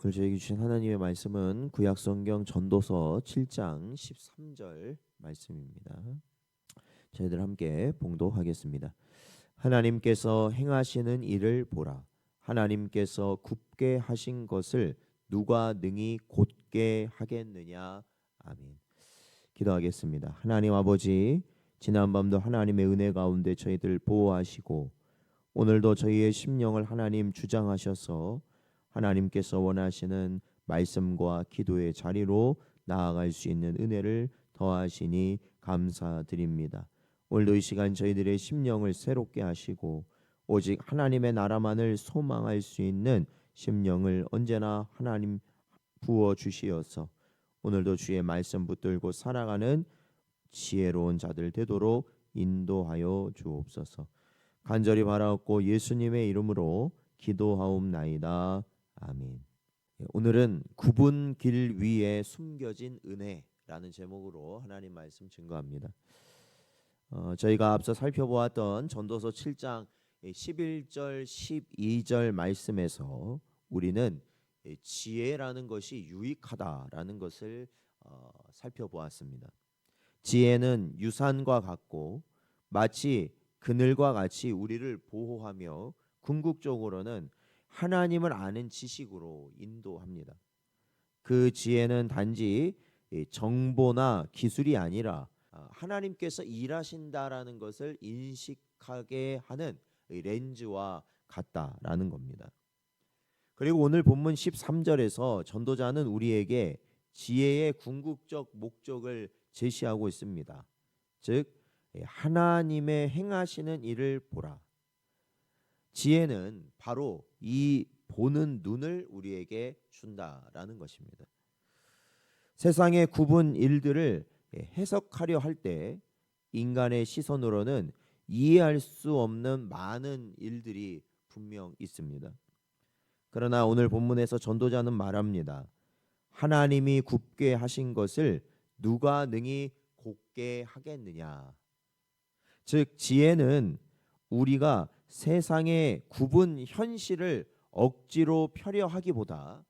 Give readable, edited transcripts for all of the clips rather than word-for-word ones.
오늘 저에게 주신 하나님의 말씀은 구약성경 전도서 7장 13절 말씀입니다. 저희들 함께 봉독하겠습니다. 하나님께서 행하시는 일을 보라. 하나님께서 굽게 하신 것을 누가 능히 곧게 하겠느냐. 아멘. 기도하겠습니다. 하나님 아버지, 지난밤도 하나님의 은혜 가운데 저희들 보호하시고 오늘도 저희의 심령을 하나님 주장하셔서 하나님께서 원하시는 말씀과 기도의 자리로 나아갈 수 있는 은혜를 더하시니 감사드립니다. 오늘도 이 시간 저희들의 심령을 새롭게 하시고 오직 하나님의 나라만을 소망할 수 있는 심령을 언제나 하나님 부어 주시어서 오늘도 주의 말씀 붙들고 살아가는 지혜로운 자들 되도록 인도하여 주옵소서. 간절히 바라옵고 예수님의 이름으로 기도하옵나이다. 아멘. 오늘은 굽은 길 위에 숨겨진 은혜라는 제목으로 하나님 말씀 증거합니다. 저희가 앞서 살펴보았던 전도서 7장 11절 12절 말씀에서 우리는 지혜라는 것이 유익하다라는 것을 살펴보았습니다. 지혜는 유산과 같고 마치 그늘과 같이 우리를 보호하며 궁극적으로는 하나님을 아는 지식으로 인도합니다. 그 지혜는 단지 정보나 기술이 아니라 하나님께서 일하신다라는 것을 인식하게 하는 렌즈와 같다라는 겁니다. 그리고 오늘 본문 13절에서 전도자는 우리에게 지혜의 궁극적 목적을 제시하고 있습니다. 즉 하나님의 행하시는 일을 보라. 지혜는 바로 이 보는 눈을 우리에게 준다라는 것입니다. 세상의 굽은 일들을 해석하려 할 때 인간의 시선으로는 이해할 수 없는 많은 일들이 분명 있습니다. 그러나 오늘 본문에서 전도자는 말합니다. 하나님이 굽게 하신 것을 누가 능히 곧게 하겠느냐. 즉 지혜는 우리가 세상의 굽은 현실을 억지로 펴려 하기보다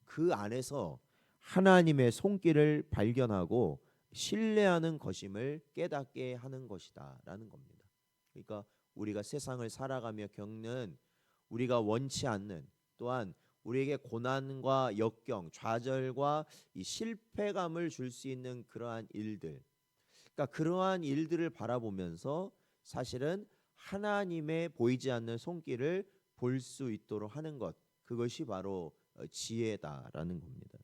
그 안에서 하나님의 손길을 발견하고 신뢰하는 것임을 깨닫게 하는 것이다 라는 겁니다. 그러니까 우리가 세상을 살아가며 겪는 우리가 원치 않는 또한 우리에게 고난과 역경, 좌절과 이 실패감을 줄 수 있는 그러한 일들, 그러니까 그러한 일들을 바라보면서 사실은 하나님의 보이지 않는 손길을 볼 수 있도록 하는 것, 그것이 바로 지혜다라는 겁니다.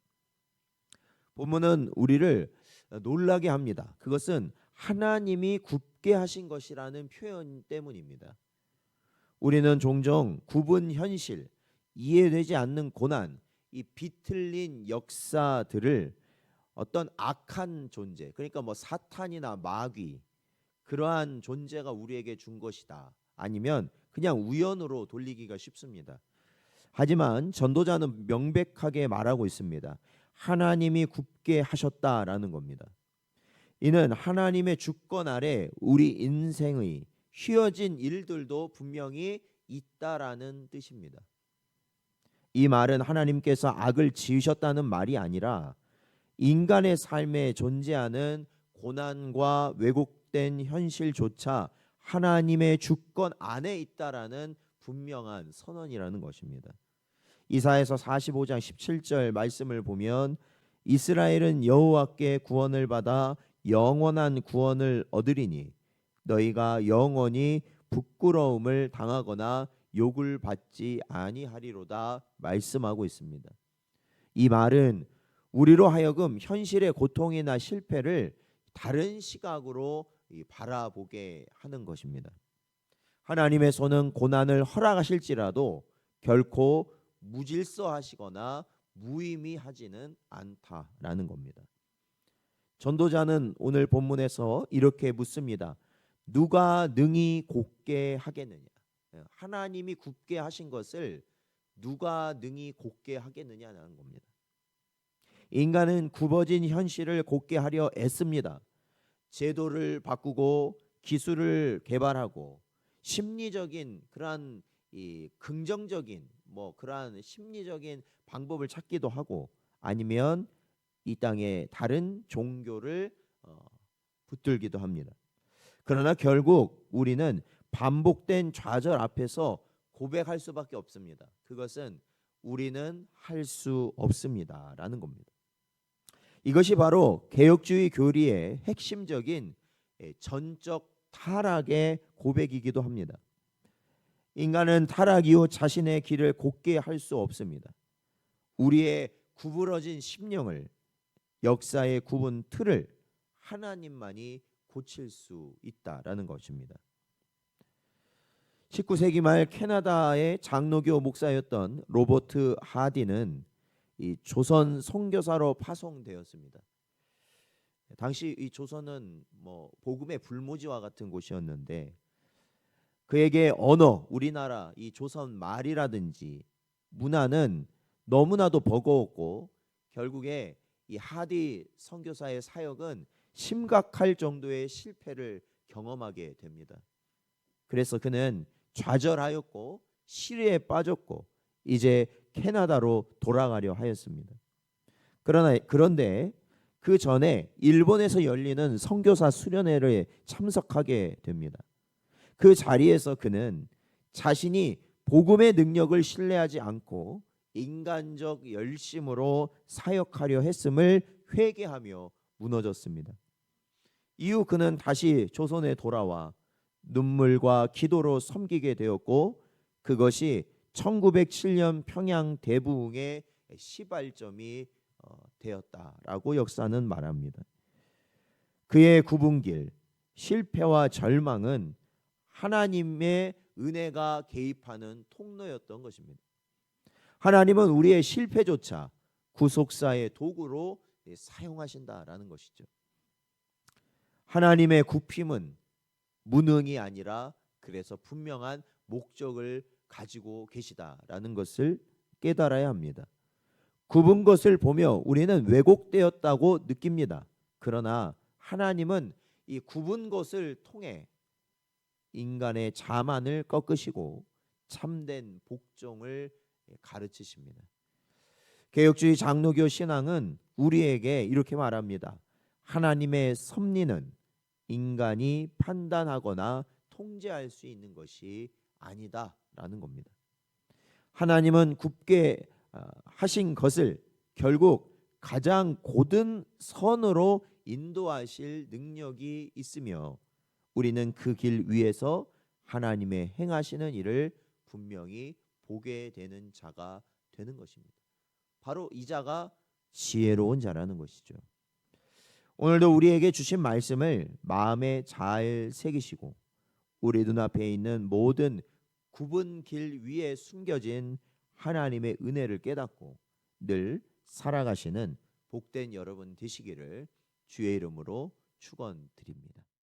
본문은 우리를 놀라게 합니다. 그것은 하나님이 굽게 하신 것이라는 표현 때문입니다. 우리는 종종 굽은 현실, 이해되지 않는 고난, 이 비틀린 역사들을 어떤 악한 존재, 그러니까 뭐 사탄이나 마귀, 그러한 존재가 우리에게 준 것이다, 아니면 그냥 우연으로 돌리기가 쉽습니다. 하지만 전도자는 명백하게 말하고 있습니다. 하나님이 굽게 하셨다라는 겁니다. 이는 하나님의 주권 아래 우리 인생의 휘어진 일들도 분명히 있다라는 뜻입니다. 이 말은 하나님께서 악을 지으셨다는 말이 아니라 인간의 삶에 존재하는 고난과 왜곡된 현실조차 하나님의 주권 안에 있다라는 분명한 선언이라는 것입니다. 이사야서 45장 17절 말씀을 보면 이스라엘은 여호와께 구원을 받아 영원한 구원을 얻으리니 너희가 영원히 부끄러움을 당하거나 욕을 받지 아니하리로다 말씀하고 있습니다. 이 말은 우리로 하여금 현실의 고통이나 실패를 다른 시각으로 바라보게 하는 것입니다. 하나님의 손은 고난을 허락하실지라도 결코 무질서하시거나 무의미하지는 않다라는 겁니다. 전도자는 오늘 본문에서 이렇게 묻습니다. 누가 능히 곧게 하겠느냐? 하나님이 굽게 하신 것을 누가 능히 곧게 하겠느냐는 겁니다. 인간은 굽어진 현실을 곧게 하려 애씁니다. 제도를 바꾸고 기술을 개발하고 심리적인 그러한 이 긍정적인 뭐 그러한 심리적인 방법을 찾기도 하고 아니면 이 땅의 다른 종교를 붙들기도 합니다. 그러나 결국 우리는 반복된 좌절 앞에서 고백할 수밖에 없습니다. 그것은 우리는 할 수 없습니다라는 겁니다. 이것이 바로 개혁주의 교리의 핵심적인 전적 타락의 고백이기도 합니다. 인간은 타락 이후 자신의 길을 곧게 할 수 없습니다. 우리의 구부러진 심령을, 역사의 굽은 틀을 하나님만이 고칠 수 있다라는 것입니다. 19세기 말 캐나다의 장로교 목사였던 로버트 하디는 이 조선 선교사로 파송되었습니다. 당시 이 조선은 뭐 복음의 불모지와 같은 곳이었는데 그에게 언어, 우리나라 이 조선 말이라든지 문화는 너무나도 버거웠고 결국에 이 하디 선교사의 사역은 심각할 정도의 실패를 경험하게 됩니다. 그래서 그는 좌절하였고 시리에 빠졌고 이제 캐나다로 돌아가려 하였습니다. 그런데 그 전에 일본에서 열리는 선교사 수련회에 참석하게 됩니다. 그 자리에서 그는 자신이 복음의 능력을 신뢰하지 않고 인간적 열심으로 사역하려 했음을 회개하며 무너졌습니다. 이후 그는 다시 조선에 돌아와 눈물과 기도로 섬기게 되었고 그것이 1907년 평양 대부흥의 시발점이 되었다라고 역사는 말합니다. 그의 구분길, 실패와 절망은 하나님의 은혜가 개입하는 통로였던 것입니다. 하나님은 우리의 실패조차 구속사의 도구로 사용하신다라는 것이죠. 하나님의 굽힘은 무능이 아니라 그래서 분명한 목적을 가지고 계시다라는 것을 깨달아야 합니다. 굽은 것을 보며 우리는 왜곡되었다고 느낍니다. 그러나 하나님은 이 굽은 것을 통해 인간의 자만을 꺾으시고 참된 복종을 가르치십니다. 개혁주의 장로교 신앙은 우리에게 이렇게 말합니다. 하나님의 섭리는 인간이 판단하거나 통제할 수 있는 것이 아니다라는 겁니다. 하나님은 굽게 하신 것을 결국 가장 고든 선으로 인도하실 능력이 있으며 우리는 그 길 위에서 하나님의 행하시는 일을 분명히 보게 되는 자가 되는 것입니다. 바로 이 자가 지혜로운 자라는 것이죠. 오늘도 우리에게 주신 말씀을 마음에 잘 새기시고 우리 눈앞에 있는 모든 굽은 길 위에 숨겨진 하나님의 은혜를 깨닫고 늘 살아가시는 복된 여러분 되시기를 주의 이름으로 축원드립니다.